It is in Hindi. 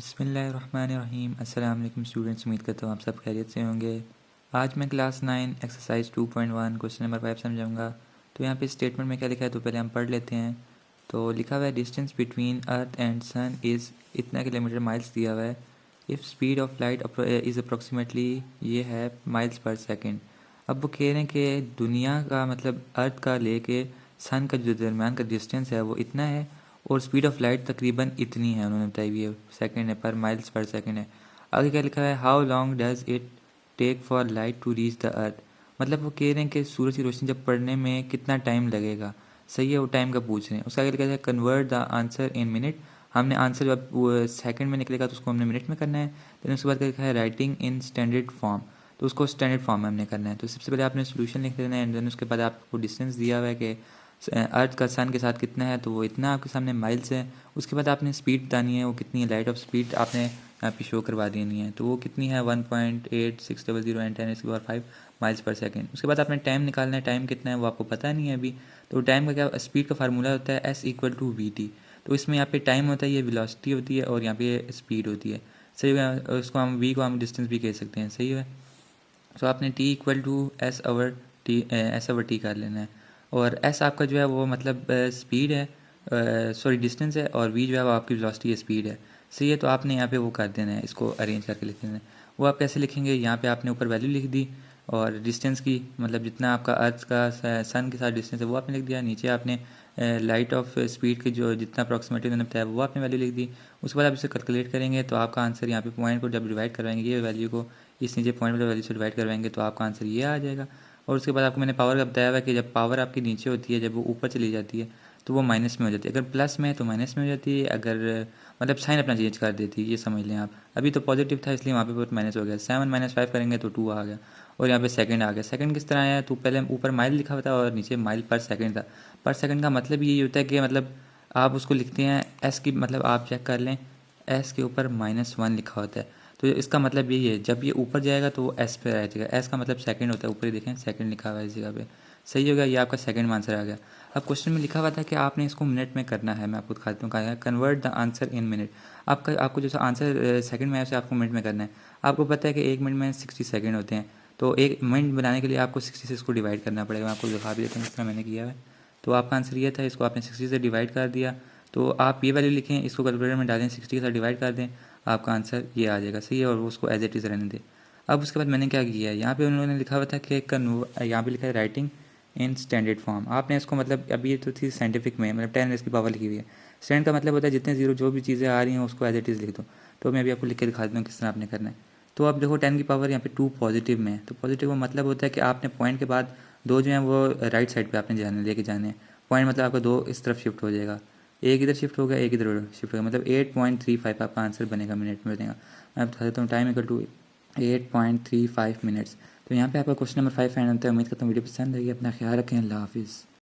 बिस्मिल्लाहिर्रहमानिर्रहीम। अस्सलाम वालेकुम स्टूडेंट्स, उम्मीद करता हूँ आप सब खैरियत से होंगे। आज मैं क्लास 9 एक्सरसाइज 2.1 क्वेश्चन नंबर 5 समझाऊंगा। तो यहाँ पे स्टेटमेंट में क्या लिखा है तो पहले हम पढ़ लेते हैं। तो लिखा हुआ है distance between earth and sun is इतना किलोमीटर माइल्स दिया हुआ है। If speed of light is approximately ये है माइल्स पर सेकेंड। अब वो कह रहे हैं कि दुनिया का मतलब अर्थ का लेके सन का जो दरमियान का डिस्टेंस है वो इतना है और स्पीड ऑफ लाइट तकरीबन इतनी है, उन्होंने बताई हुई है, सेकेंड है, पर माइल्स पर सेकेंड है। आगे क्या लिखा है, how long does it take for light to reach the earth. मतलब वो कह रहे हैं कि सूरज की रोशनी जब पड़ने में कितना टाइम लगेगा। सही है, वो टाइम का पूछ रहे हैं। उसका आगे लिखा है convert the answer in minute. हमने आंसर जब सेकंड में निकलेगा तो उसको हमने मिनट में करना है। फिर उसके बाद क्या लिखा है राइटिंग इन स्टैंडर्ड फॉर्म, तो उसको स्टैंडर्ड फॉर्म में हमने करना है। तो सबसे पहले आपने सोल्यूशन लिख देना है एंड देन उसके बाद आपको डिस्टेंस दिया हुआ है कि अर्थ का सन के साथ कितना है, तो वो इतना आपके सामने माइल्स है। उसके बाद आपने स्पीड बतानी है, वो कितनी है, लाइट ऑफ स्पीड आपने यहाँ पे शो करवा देनी है। तो वो कितनी है 1.8600 एंड 10⁵ माइल्स पर सेकेंड। उसके बाद आपने टाइम निकालना है, टाइम कितना है वो आपको पता नहीं है अभी। तो टाइम का क्या, स्पीड का फार्मूला होता है S=VT। तो इसमें यहाँ पे टाइम होता है, ये वेलोसिटी होती है और यहाँ पे स्पीड होती है। सही है, उसको हम V को हम डिस्टेंस भी कह सकते हैं। सही है, तो आपने T=S/T कर लेना है। और S आपका जो है वो मतलब स्पीड है, सॉरी डिस्टेंस है, और V जो है वो आपकी वेलोसिटी है, स्पीड है। सही है, तो आपने यहाँ पे वो कर देना है, इसको अरेंज करके लिख देना है। वो आप कैसे लिखेंगे, यहाँ पे आपने ऊपर वैल्यू लिख दी और डिस्टेंस की मतलब जितना आपका अर्थ का सन के साथ डिस्टेंस है वो आपने लिख दिया। नीचे आपने लाइट ऑफ स्पीड के जो जितना अप्रॉक्सीमेटली उन्होंने बताया वो आपने वैल्यू लिख दी। उसके बाद आप इसे कैलकुलेट करेंगे तो आपका आंसर यहाँ पे पॉइंट को जब डिवाइड करवाएंगे ये वैल्यू को इस नीचे पॉइंट वाली वैल्यू से डिवाइड करवाएंगे तो आपका आंसर ये आ जाएगा। और उसके बाद आपको मैंने पावर का बताया हुआ है कि जब पावर आपकी नीचे होती है, जब वो ऊपर चली जाती है तो वो माइनस में हो जाती है। अगर प्लस में है तो माइनस में हो जाती है, अगर मतलब साइन अपना चेंज कर देती है, ये समझ लें आप। अभी तो पॉजिटिव था इसलिए वहाँ पे माइनस हो गया। 7 - 5 करेंगे तो 2 आ गया और यहाँ पे सेकंड आ गया। सेकंड किस तरह आया, तो पहले ऊपर माइल लिखा हुआ था और नीचे माइल पर सेकंड था। पर सेकंड का मतलब यही होता है कि मतलब आप उसको लिखते हैं एस की, मतलब आप चेक कर लें एस के ऊपर -1 लिखा होता है। तो इसका मतलब यही है, जब ये ऊपर जाएगा तो वो एस पे आ जाएगा। एस का मतलब सेकंड होता है, ऊपर ही देखें सेकंड लिखा हुआ है इस जगह पे। सही हो गया, ये आपका सेकंड में आंसर आ गया। अब क्वेश्चन में लिखा हुआ था कि आपने इसको मिनट में करना है। मैं आपको दिखाता हूँ, कहा है convert the answer in minute. आपको जो आंसर सेकंड में है उसे आपको मिनट में करना है। आपको पता है कि 1 मिनट में 60 सेकंड होते हैं, तो 1 मिनट बनाने के लिए आपको 60 से इसको डिवाइड करना पड़ेगा। मैं आपको दिखा भी देता हूँ किस तरह मैंने किया है। तो आपका आंसर ये था, इसको आपने 60 से डिवाइड कर दिया। तो आप ये वैल्यू लिखें, इसको कैलकुलेटर में डालें, 60 के साथ डिवाइड कर दें, आपका आंसर ये आ जाएगा। सही है, और उसको एज इट इज़ रहने दें। अब उसके बाद मैंने क्या किया है, यहाँ पे उन्होंने लिखा हुआ था कि यहाँ पे लिखा है राइटिंग इन स्टैंडर्ड फॉर्म। आपने इसको मतलब अभी ये तो थी साइंटिफिक में, मतलब 10 की पावर लिखी हुई है। स्टैंड का मतलब होता है जितने जीरो जो भी चीज़ें आ रही हैं उसको एज इट इज़ लिख दो। तो मैं अभी आपको लिख के दिखा देता हूँ किस तरह आपने करना है। तो अब देखो 10 की पावर यहाँ पे 2 पॉजिटिव में है, तो पॉजिटिव का मतलब होता है कि आपने पॉइंट के बाद दो जो हैं वो राइट साइड पे आपने जाने लेके जाने हैं। पॉइंट मतलब आपका दो इस तरफ शिफ्ट हो जाएगा, एक इधर शिफ्ट हो गया, एक इधर शिफ्ट हो गया, मतलब 8.35 आपका आंसर बनेगा, मिनट में बनेगा। मैं बता देता हूँ, टाइम इक्वल टू 8.35 मिनट्स। तो यहाँ पे आपका क्वेश्चन नंबर 5 फाइनल होता है। उम्मीद करता हूँ वीडियो पसंद आई। अपना ख्याल रखें, अल्लाह हाफिज़।